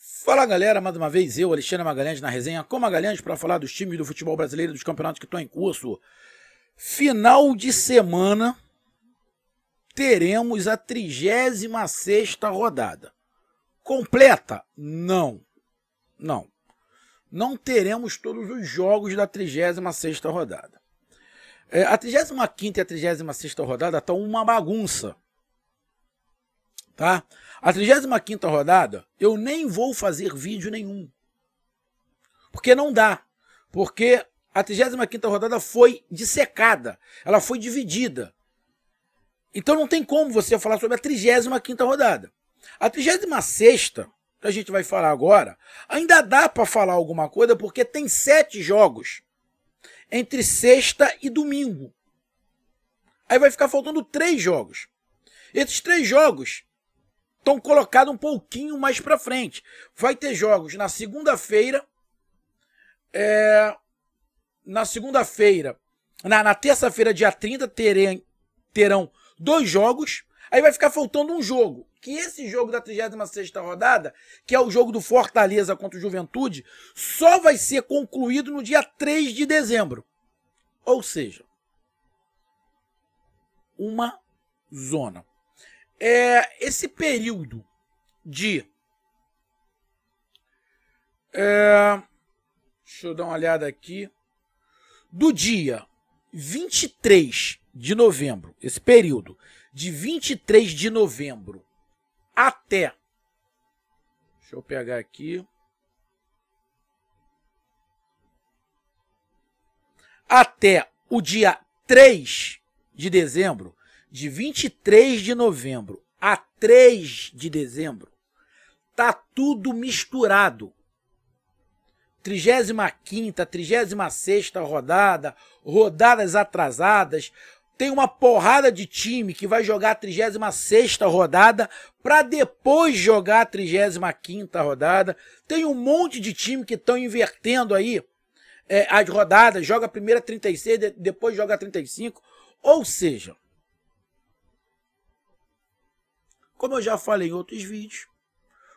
Fala galera, mais uma vez eu, Alexandre Magalhães, na resenha com Magalhães para falar dos times do futebol brasileiro e dos campeonatos que estão em curso. Final de semana teremos a 36ª rodada. Completa? Não. Não teremos todos os jogos da 36ª rodada. A 35ª e a 36ª rodada estão uma bagunça. Tá? A 35ª rodada, eu nem vou fazer vídeo nenhum. Porque não dá. Porque a 35ª rodada foi dissecada. Ela foi dividida. Então não tem como você falar sobre a 35ª rodada. A 36ª, que a gente vai falar agora, ainda dá para falar alguma coisa, porque tem 7 jogos entre sexta e domingo. Aí vai ficar faltando 3 jogos. Esses 3 jogos estão colocados um pouquinho mais para frente. Vai ter jogos na segunda-feira, na terça-feira, dia 30, terão 2 jogos, aí vai ficar faltando um jogo, que esse jogo da 36ª rodada, que é o jogo do Fortaleza contra o Juventude, só vai ser concluído no dia 3 de dezembro. Ou seja, uma zona. Esse período de... deixa eu dar uma olhada aqui. Do dia 23 de novembro, esse período de 23 de novembro até... deixa eu pegar aqui. Até o dia 3 de dezembro, de 23 de novembro a 3 de dezembro, tá tudo misturado. 35ª, 36ª rodada, rodadas atrasadas. Tem uma porrada de time que vai jogar a 36ª rodada para depois jogar a 35ª rodada. Tem um monte de time que estão invertendo aí as rodadas, joga a primeira 36, depois joga a 35. Ou seja, como eu já falei em outros vídeos,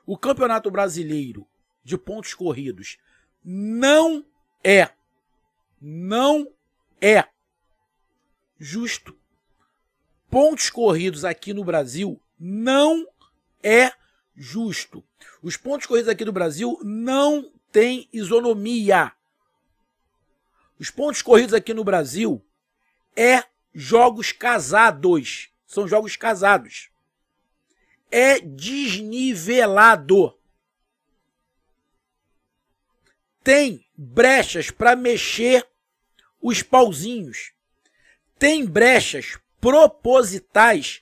o Campeonato Brasileiro de pontos corridos não é justo. Pontos corridos aqui no Brasil não é justo. Os pontos corridos aqui no Brasil não têm isonomia. Os pontos corridos aqui no Brasil jogos casados. São jogos casados. É desnivelado. Tem brechas para mexer os pauzinhos. Tem brechas propositais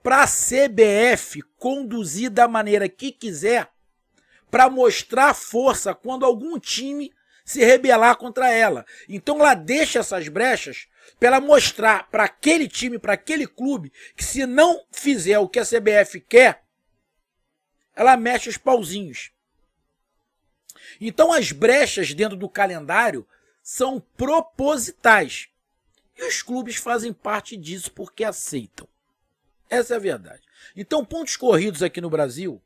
para a CBF conduzir da maneira que quiser, para mostrar força quando algum time se rebelar contra ela. Então ela deixa essas brechas para ela mostrar para aquele time, para aquele clube, que se não fizer o que a CBF quer, ela mexe os pauzinhos. Então as brechas dentro do calendário são propositais. E os clubes fazem parte disso porque aceitam. Essa é a verdade. Então pontos corridos aqui no Brasil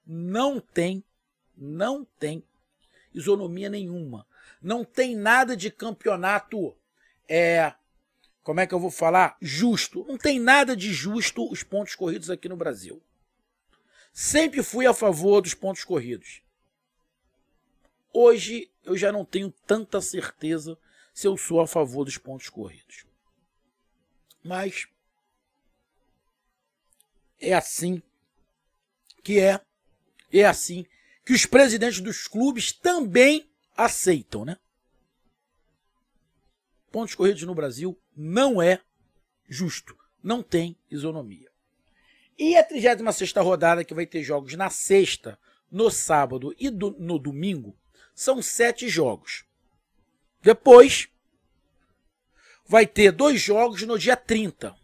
não tem isonomia nenhuma. Não tem nada de campeonato, como é que eu vou falar? Justo. Não tem nada de justo os pontos corridos aqui no Brasil. Sempre fui a favor dos pontos corridos. Hoje eu já não tenho tanta certeza se eu sou a favor dos pontos corridos. Mas é assim que é assim que os presidentes dos clubes também aceitam, né? Pontos corridos no Brasil não é justo, não tem isonomia. E a 36ª rodada, que vai ter jogos na sexta, no sábado e no domingo, são 7 jogos. Depois vai ter 2 jogos no dia 30.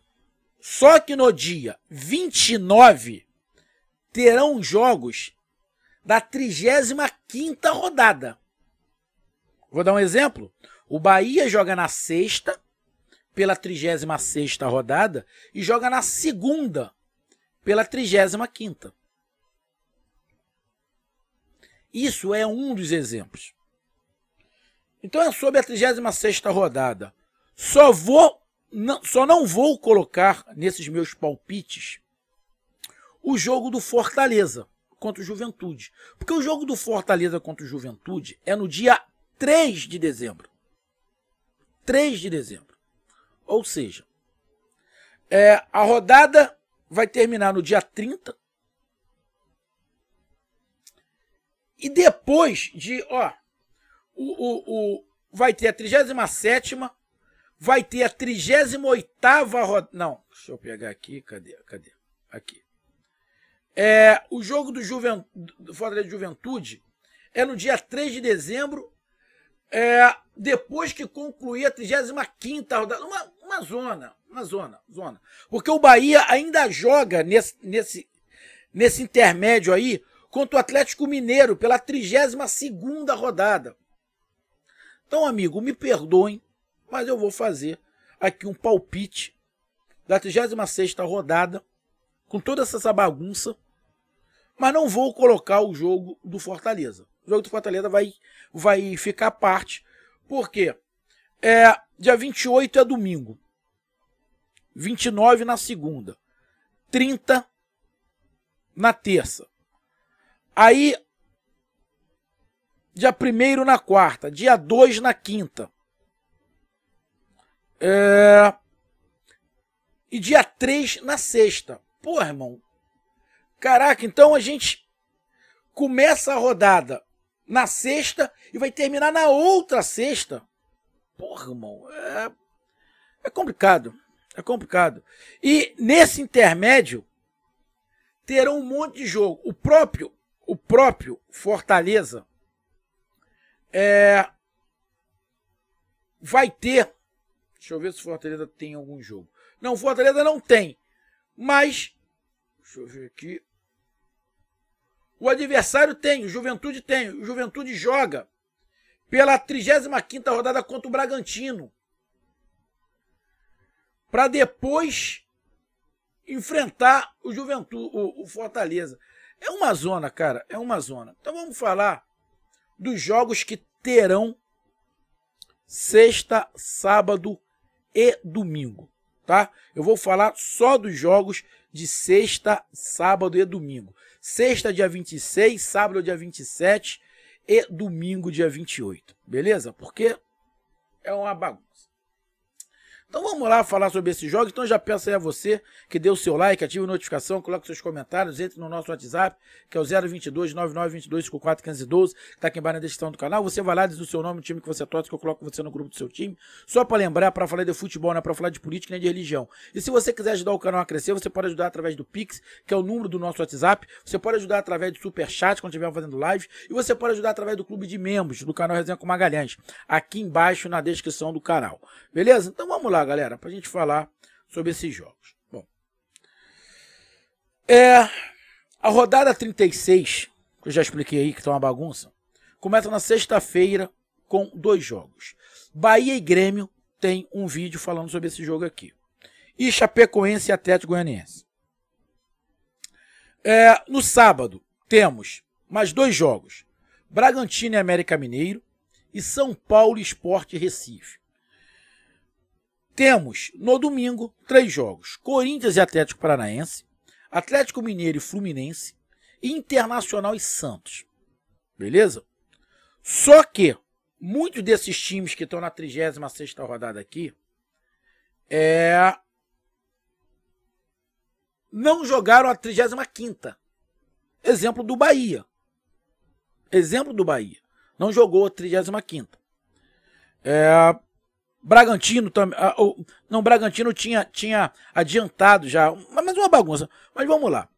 Só que no dia 29 terão jogos da 35ª rodada. Vou dar um exemplo. O Bahia joga na sexta, pela 36ª rodada, e joga na segunda, pela 35ª. Isso é um dos exemplos. Então é sobre a 36ª rodada. Só não vou colocar nesses meus palpites o jogo do Fortaleza contra o Juventude. Porque o jogo do Fortaleza contra o Juventude é no dia 3 de dezembro. 3 de dezembro. Ou seja, a rodada vai terminar no dia 30. E depois de, vai ter a 37ª, vai ter a 38ª rodada. Não, deixa eu pegar aqui, cadê? Aqui. O jogo do Fortaleza de Juventude é no dia 3 de dezembro, depois que concluir a 35ª rodada. Uma zona. Porque o Bahia ainda joga nesse intermédio aí contra o Atlético Mineiro pela 32ª rodada. Então, amigo, me perdoem, mas eu vou fazer aqui um palpite da 36ª rodada, com toda essa bagunça, mas não vou colocar o jogo do Fortaleza. O jogo do Fortaleza vai ficar à parte, porque dia 28 é domingo, 29 na segunda, 30 na terça. Aí, dia 1º na quarta, dia 2 na quinta. E dia 3 na sexta. Porra, irmão. Caraca, então a gente começa a rodada na sexta e vai terminar na outra sexta. Porra, irmão. É complicado. É complicado. E nesse intermédio terão um monte de jogo. O próprio Fortaleza vai ter. Deixa eu ver se o Fortaleza tem algum jogo. Não, o Fortaleza não tem. Mas, deixa eu ver aqui. O adversário tem, o Juventude tem. O Juventude joga pela 35ª rodada contra o Bragantino. Para depois enfrentar o Fortaleza. É uma zona, cara. É uma zona. Então vamos falar dos jogos que terão sexta, sábado e domingo, tá? Eu vou falar só dos jogos de sexta, sábado e domingo. Sexta, dia 26, sábado, dia 27 e domingo, dia 28. Beleza? Porque é uma bagunça. Então vamos lá falar sobre esse jogo. Então já peço aí a você que dê o seu like, ative a notificação, coloque seus comentários, entre no nosso WhatsApp, que é o 022 9922 54512, que está aqui embaixo na descrição do canal. Você vai lá, diz o seu nome, o time que você torce, que eu coloco você no grupo do seu time. Só para lembrar, para falar de futebol, não é para falar de política nem de religião. E se você quiser ajudar o canal a crescer, você pode ajudar através do Pix, que é o número do nosso WhatsApp. Você pode ajudar através do Superchat, quando estiver fazendo live. E você pode ajudar através do clube de membros do canal Resenha com Magalhães, aqui embaixo na descrição do canal. Beleza? Então vamos lá, galera, para a gente falar sobre esses jogos. Bom, a rodada 36, que eu já expliquei aí que tá uma bagunça, começa na sexta-feira com 2 jogos. Bahia e Grêmio tem um vídeo falando sobre esse jogo aqui. E Chapecoense e Atlético Goianiense. No sábado temos mais 2 jogos. Bragantino e América Mineiro e São Paulo e Sport Recife. Temos, no domingo, 3 jogos. Corinthians e Atlético Paranaense, Atlético Mineiro e Fluminense, Internacional e Santos. Beleza? Só que muitos desses times que estão na 36ª rodada aqui não jogaram a 35ª. Exemplo do Bahia. Não jogou a 35ª. Bragantino também. Não, Bragantino tinha adiantado já. Mas uma bagunça. Mas vamos lá.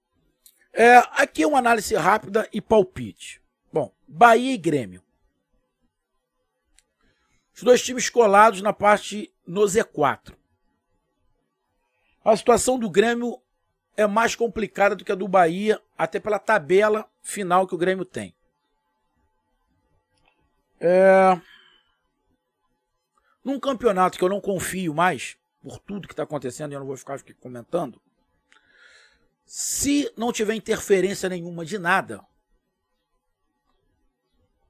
Aqui é uma análise rápida e palpite. Bom, Bahia e Grêmio. Os 2 times colados na parte no Z4. A situação do Grêmio é mais complicada do que a do Bahia, até pela tabela final que o Grêmio tem. Num campeonato que eu não confio mais, por tudo que está acontecendo, e eu não vou ficar aqui comentando, se não tiver interferência nenhuma de nada,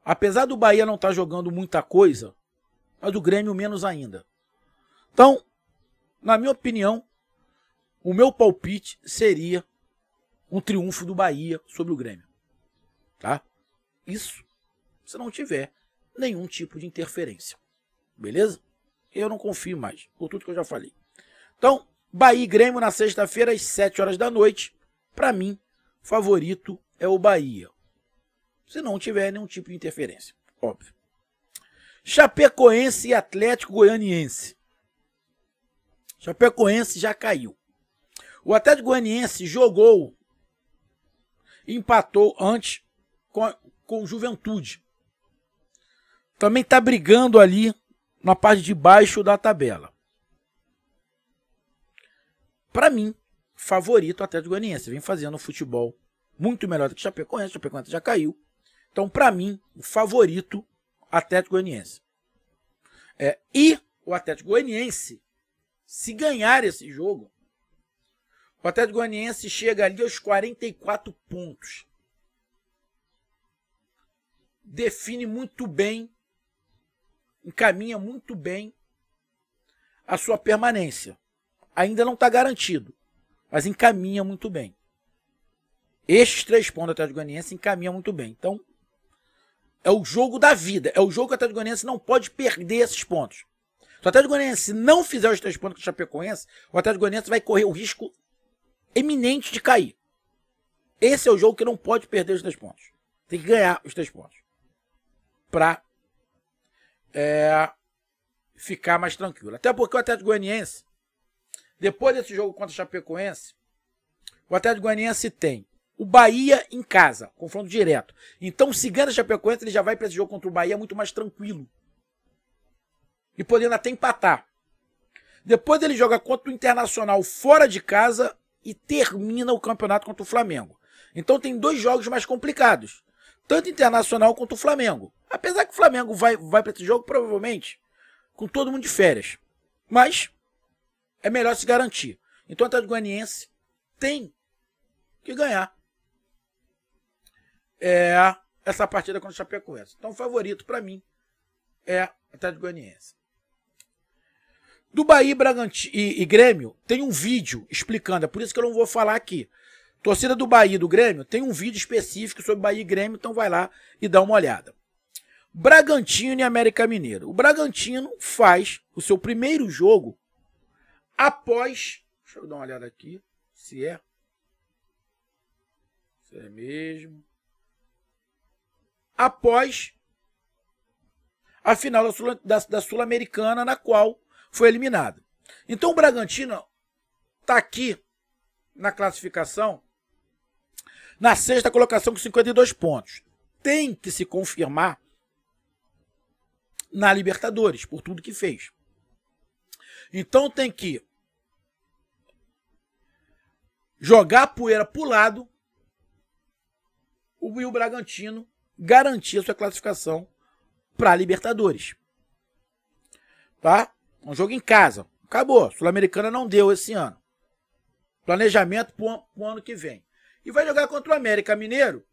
Apesar do Bahia não estar jogando muita coisa, mas o Grêmio menos ainda. Então, na minha opinião, o meu palpite seria um triunfo do Bahia sobre o Grêmio. Tá? Isso se não tiver nenhum tipo de interferência. Beleza? Eu não confio mais, por tudo que eu já falei. Então, Bahia e Grêmio na sexta-feira às 7 horas da noite. Para mim, favorito é o Bahia. Se não tiver nenhum tipo de interferência, óbvio. Chapecoense e Atlético Goianiense. Chapecoense já caiu. O Atlético Goianiense jogou, empatou antes com Juventude. Também está brigando ali na parte de baixo da tabela. Para mim, favorito Atlético Goianiense. Vem fazendo um futebol muito melhor do que Chapecoense. Chapecoense já caiu. Então, para mim, o favorito Atlético Goianiense. E o Atlético Goianiense, se ganhar esse jogo, o Atlético Goianiense chega ali aos 44 pontos. Define muito bem, encaminha muito bem a sua permanência. Ainda não está garantido, mas encaminha muito bem. Estes 3 pontos do Atlético Goianiense encaminham muito bem. Então, é o jogo da vida. É o jogo que o Atlético Goianiense não pode perder esses pontos. Se o Atlético Goianiense não fizer os 3 pontos com o Chapecoense, o Atlético Goianiense vai correr o risco eminente de cair. Esse é o jogo que não pode perder os 3 pontos. Tem que ganhar os 3 pontos. Para ficar mais tranquilo. Até porque o Atlético Goianiense, depois desse jogo contra o Chapecoense, o Atlético Goianiense tem o Bahia em casa, confronto direto. Então, se ganha o Chapecoense, ele já vai para esse jogo contra o Bahia muito mais tranquilo. E podendo até empatar. Depois ele joga contra o Internacional fora de casa e termina o campeonato contra o Flamengo. Então tem 2 jogos mais complicados. Tanto Internacional quanto o Flamengo. Apesar que o Flamengo vai para esse jogo, provavelmente, com todo mundo de férias. Mas é melhor se garantir. Então o Atlético Goianiense tem que ganhar essa partida contra o Chapecoense. Então o favorito para mim é o Atlético Goianiense. Do Bahia, Bragantino e Grêmio tem um vídeo explicando, é por isso que eu não vou falar aqui. Torcida do Bahia e do Grêmio tem um vídeo específico sobre Bahia e Grêmio, então vai lá e dá uma olhada. Bragantino e América Mineiro. O Bragantino faz o seu primeiro jogo após... Deixa eu dar uma olhada aqui, se é mesmo. Após a final da Sul-Americana, na qual foi eliminado. Então o Bragantino está aqui na classificação na 6ª colocação com 52 pontos. Tem que se confirmar na Libertadores, por tudo que fez. Então tem que jogar a poeira pro lado e o Bragantino garantir a sua classificação para a Libertadores. Tá? Um jogo em casa. Acabou. Sul-Americana não deu esse ano. Planejamento para o ano que vem. E vai jogar contra o América Mineiro,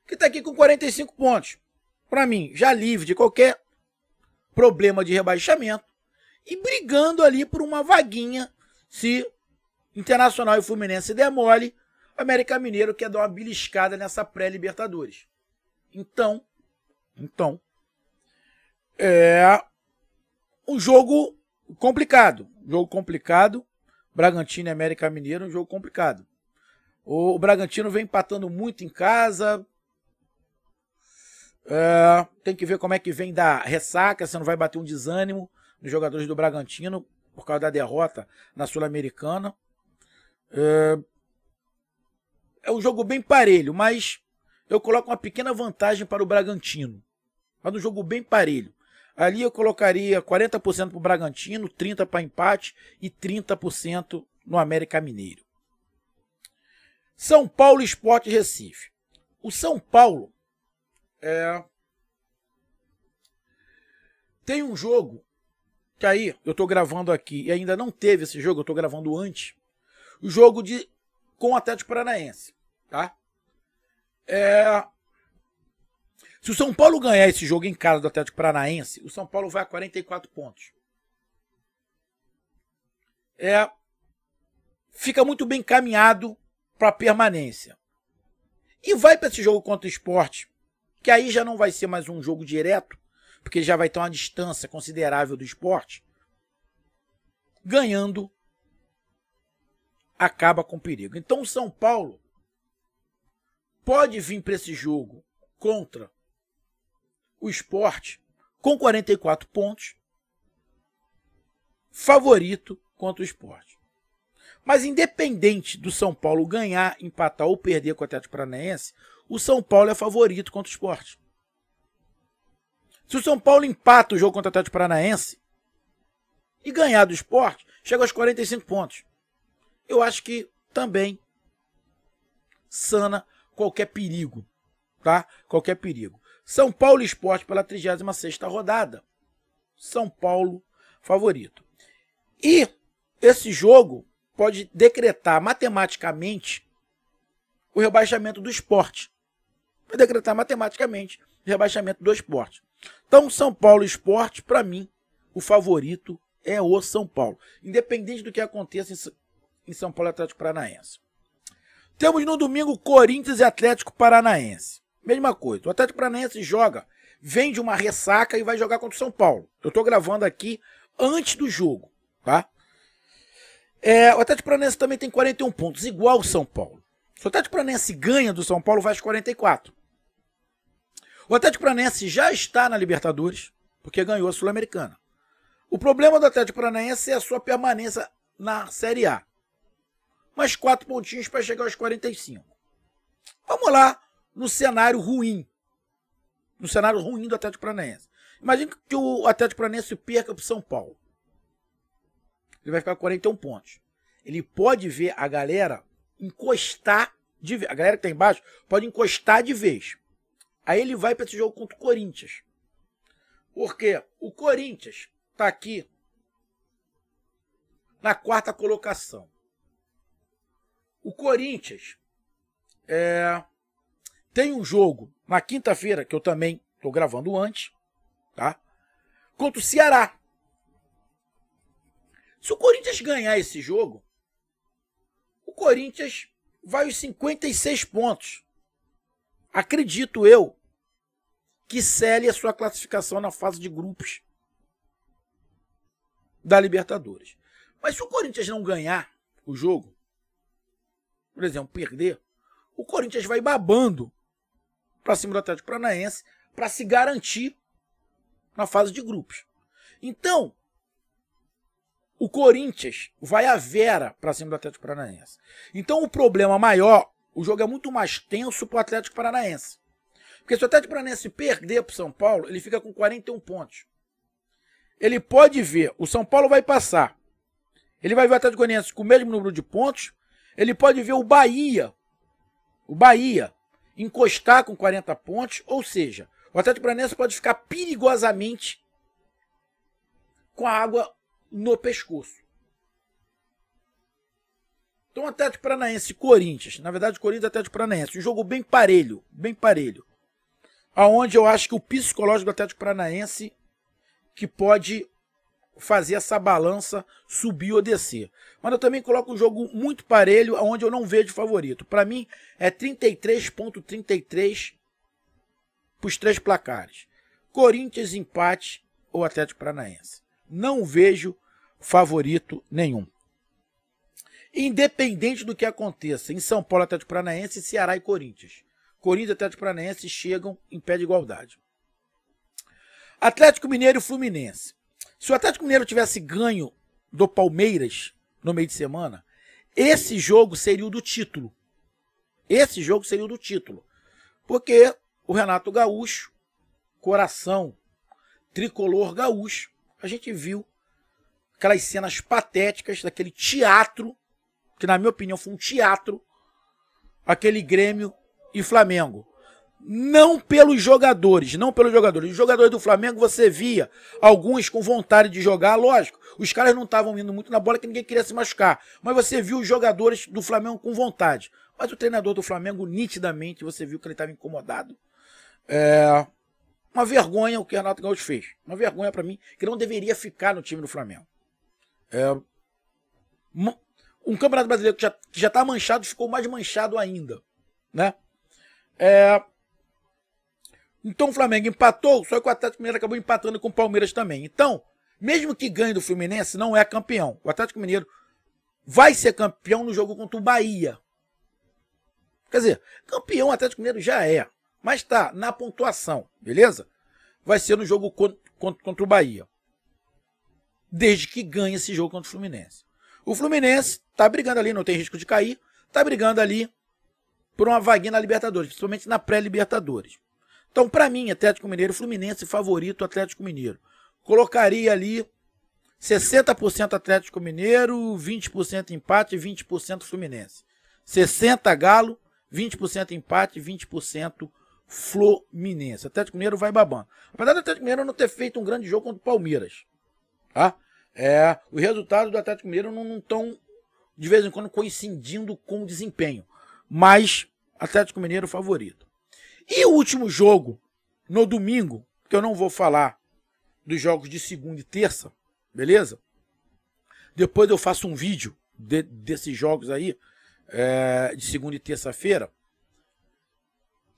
que está aqui com 45 pontos. Para mim, já livre de qualquer problema de rebaixamento. E brigando ali por uma vaguinha. Se Internacional e Fluminense der mole, o América Mineiro quer dar uma beliscada nessa pré-Libertadores. Então, é um jogo complicado. Bragantino e América Mineiro, um jogo complicado. O Bragantino vem empatando muito em casa. Tem que ver como é que vem da ressaca, se não vai bater um desânimo nos jogadores do Bragantino por causa da derrota na Sul-Americana. É um jogo bem parelho, mas eu coloco uma pequena vantagem para o Bragantino. Mas um jogo bem parelho. Ali eu colocaria 40% para o Bragantino, 30% para empate e 30% no América Mineiro. São Paulo, Sport e Recife. O São Paulo tem um jogo que aí eu estou gravando aqui e ainda não teve esse jogo, eu estou gravando antes. O jogo com o Atlético Paranaense. Tá? Se o São Paulo ganhar esse jogo em casa do Atlético Paranaense, o São Paulo vai a 44 pontos. Fica muito bem caminhado para a permanência. E vai para esse jogo contra o Sport, que aí já não vai ser mais um jogo direto, porque já vai ter uma distância considerável do Sport. Ganhando, acaba com perigo. Então o São Paulo pode vir para esse jogo contra o Sport com 44 pontos, favorito contra o Sport. Mas independente do São Paulo ganhar, empatar ou perder com o Atlético Paranaense, o São Paulo é favorito contra o Sport. Se o São Paulo empata o jogo contra o Atlético Paranaense e ganhar do Sport, chega aos 45 pontos. Eu acho que também sana qualquer perigo, tá? Qualquer perigo. São Paulo e Sport pela 36ª rodada. São Paulo favorito. E esse jogo pode decretar matematicamente o rebaixamento do Sport. Vai decretar matematicamente o rebaixamento do Sport. Então, São Paulo e Sport, para mim, o favorito é o São Paulo. Independente do que aconteça em São Paulo e Atlético Paranaense. Temos no domingo Corinthians e Atlético Paranaense. Mesma coisa. O Atlético Paranaense vem de uma ressaca e vai jogar contra o São Paulo. Eu estou gravando aqui antes do jogo, tá? O Atlético Paranaense também tem 41 pontos, igual o São Paulo. Se o Atlético Paranaense ganha do São Paulo, vai aos 44. O Atlético Paranaense já está na Libertadores, porque ganhou a Sul-Americana. O problema do Atlético Paranaense é a sua permanência na Série A. Mais 4 pontinhos para chegar aos 45. Vamos lá no cenário ruim. No cenário ruim do Atlético Paranaense. Imagina que o Atlético Paranaense perca para o São Paulo. Ele vai ficar com 41 pontos. Ele pode ver a galera encostar de vez. A galera que está embaixo pode encostar de vez. Aí ele vai para esse jogo contra o Corinthians. Porque o Corinthians está aqui na 4ª colocação. O Corinthians tem um jogo na quinta-feira, que eu também estou gravando antes, tá? Contra o Ceará. Se o Corinthians ganhar esse jogo, o Corinthians vai aos 56 pontos. Acredito eu que cele a sua classificação na fase de grupos da Libertadores. Mas se o Corinthians não ganhar o jogo, por exemplo, perder, o Corinthians vai babando para cima do Atlético Paranaense para se garantir na fase de grupos. Então, o Corinthians vai a vera para cima do Atlético Paranaense. Então o problema maior, o jogo é muito mais tenso para o Atlético Paranaense. Porque se o Atlético Paranaense perder para o São Paulo, ele fica com 41 pontos. Ele pode ver, o São Paulo vai passar. Ele vai ver o Atlético Paranaense com o mesmo número de pontos. Ele pode ver o Bahia encostar com 40 pontos. Ou seja, o Atlético Paranaense pode ficar perigosamente com a água no pescoço. Então, Atlético Paranaense e Corinthians, na verdade, Corinthians e Atlético Paranaense, um jogo bem parelho, aonde eu acho que o psicológico do Atlético Paranaense que pode fazer essa balança subir ou descer. Mas eu também coloco um jogo muito parelho, aonde eu não vejo favorito. Para mim, é 33,33 para os 3 placares. Corinthians, empate ou Atlético Paranaense. Não vejo favorito nenhum. Independente do que aconteça em São Paulo, Atlético Paranaense, Ceará e Corinthians. Corinthians e Atlético Paranaense chegam em pé de igualdade. Atlético Mineiro e Fluminense. Se o Atlético Mineiro tivesse ganho do Palmeiras no meio de semana, esse jogo seria o do título. Porque o Renato Gaúcho, coração tricolor gaúcho, a gente viu aquelas cenas patéticas daquele teatro, que na minha opinião foi um teatro, aquele Grêmio e Flamengo. Não pelos jogadores. Os jogadores do Flamengo você via alguns com vontade de jogar, lógico. Os caras não estavam indo muito na bola que ninguém queria se machucar. Mas você viu os jogadores do Flamengo com vontade. Mas o treinador do Flamengo, nitidamente, você viu que ele estava incomodado. Uma vergonha o que o Renato Gaúcho fez. Uma vergonha para mim, que não deveria ficar no time do Flamengo. Um Campeonato Brasileiro que já tá manchado, ficou mais manchado ainda, né? Então o Flamengo empatou, só que o Atlético Mineiro acabou empatando com o Palmeiras também. Então, mesmo que ganhe do Fluminense, não é campeão. O Atlético Mineiro vai ser campeão no jogo contra o Bahia. Quer dizer, campeão o Atlético Mineiro já é, mas tá na pontuação, beleza? Vai ser no jogo contra o Bahia. Desde que ganhe esse jogo contra o Fluminense. O Fluminense tá brigando ali, não tem risco de cair, tá brigando ali por uma vaguinha na Libertadores, principalmente na pré-Libertadores. Então, para mim, Atlético Mineiro, Fluminense favorito Atlético Mineiro. Colocaria ali 60% Atlético Mineiro, 20% empate e 20% Fluminense. 60% Galo, 20% empate e 20% Fluminense. Atlético Mineiro vai babando. Apesar do Atlético Mineiro não ter feito um grande jogo contra o Palmeiras. Tá? Os resultados do Atlético Mineiro não estão, de vez em quando, coincidindo com o desempenho. Mas Atlético Mineiro favorito. E o último jogo, no domingo, que eu não vou falar dos jogos de segunda e terça, beleza? Depois eu faço um vídeo desses jogos aí, de segunda e terça-feira.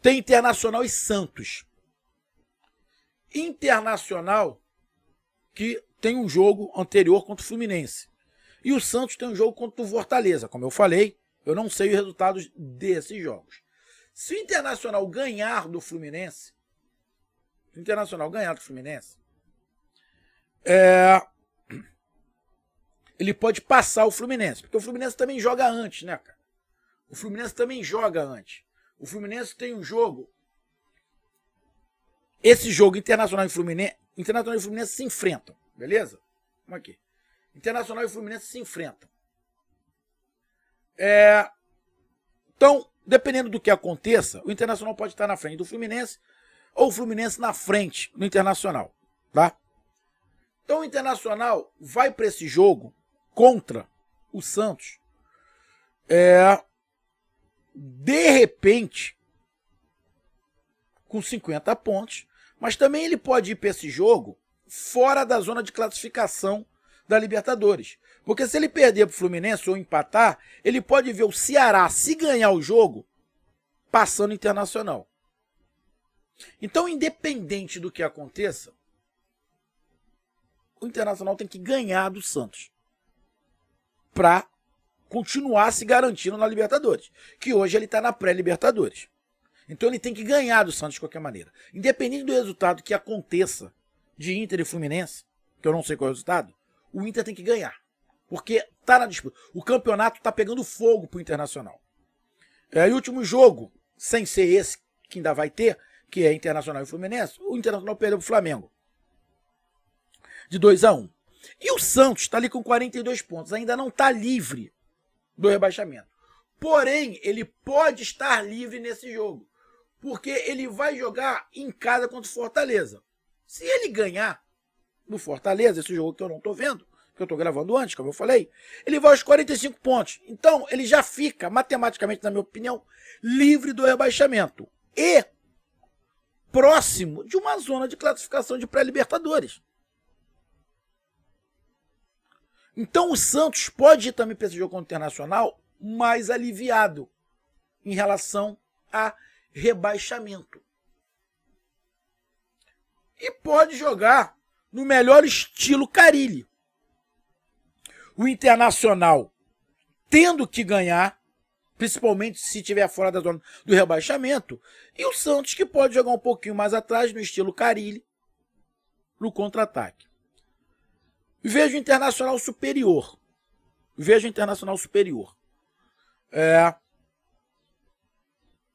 Tem Internacional e Santos. Internacional que tem um jogo anterior contra o Fluminense. E o Santos tem um jogo contra o Fortaleza. Como eu falei, eu não sei os resultados desses jogos. Se o Internacional ganhar do Fluminense, ele pode passar o Fluminense, porque o Fluminense também joga antes, né, cara? O Fluminense tem um jogo. Esse jogo, Internacional e Fluminense se enfrentam, beleza? Vamos aqui. Internacional e Fluminense se enfrentam. Então, dependendo do que aconteça, o Internacional pode estar na frente do Fluminense ou o Fluminense na frente do Internacional, tá? Então o Internacional vai para esse jogo contra o Santos, de repente, com 50 pontos, mas também ele pode ir para esse jogo fora da zona de classificação da Libertadores. Porque se ele perder para o Fluminense ou empatar, ele pode ver o Ceará, se ganhar o jogo, passando Internacional. Então, independente do que aconteça, o Internacional tem que ganhar do Santos para continuar se garantindo na Libertadores, que hoje ele está na pré-Libertadores. Então ele tem que ganhar do Santos de qualquer maneira. Independente do resultado que aconteça de Inter e Fluminense, que eu não sei qual é o resultado, o Inter tem que ganhar. Porque tá na disputa. O campeonato tá pegando fogo pro Internacional. E o último jogo, sem ser esse que ainda vai ter, que é Internacional e Fluminense, o Internacional perdeu pro Flamengo. De 2-1. E o Santos tá ali com 42 pontos. Ainda não tá livre do rebaixamento. Porém, ele pode estar livre nesse jogo. Porque ele vai jogar em casa contra o Fortaleza. Se ele ganhar no Fortaleza, esse jogo que eu não tô vendo, que eu tô gravando antes, como eu falei, ele vai aos 45 pontos. Então, ele já fica, matematicamente, na minha opinião, livre do rebaixamento. E próximo de uma zona de classificação de pré-Libertadores. Então, o Santos pode ir também para esse jogo contra o Internacional mais aliviado em relação a rebaixamento. E pode jogar no melhor estilo Carille. O Internacional tendo que ganhar, principalmente se estiver fora da zona do rebaixamento, e o Santos que pode jogar um pouquinho mais atrás no estilo Carille, no contra-ataque. Vejo o Internacional superior.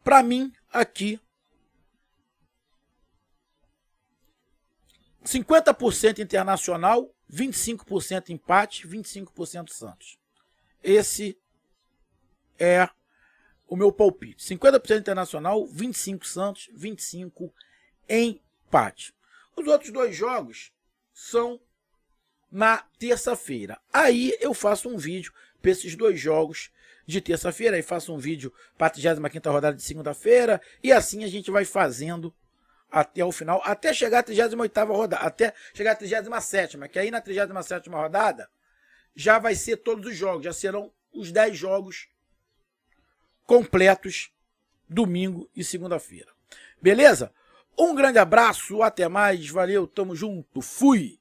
Para mim, aqui, 50% Internacional, 25% empate, 25% Santos. Esse é o meu palpite. 50% Internacional, 25% Santos, 25% empate. Os outros dois jogos são na terça-feira. Aí eu faço um vídeo para esses dois jogos de terça-feira. Aí faço um vídeo para a 35ª rodada de segunda-feira. E assim a gente vai fazendo até o final, até chegar à 38ª rodada, até chegar à 37ª, que aí na 37ª rodada já vai ser todos os jogos, já serão os 10 jogos completos, domingo e segunda-feira. Beleza? Um grande abraço, até mais, valeu, tamo junto, fui!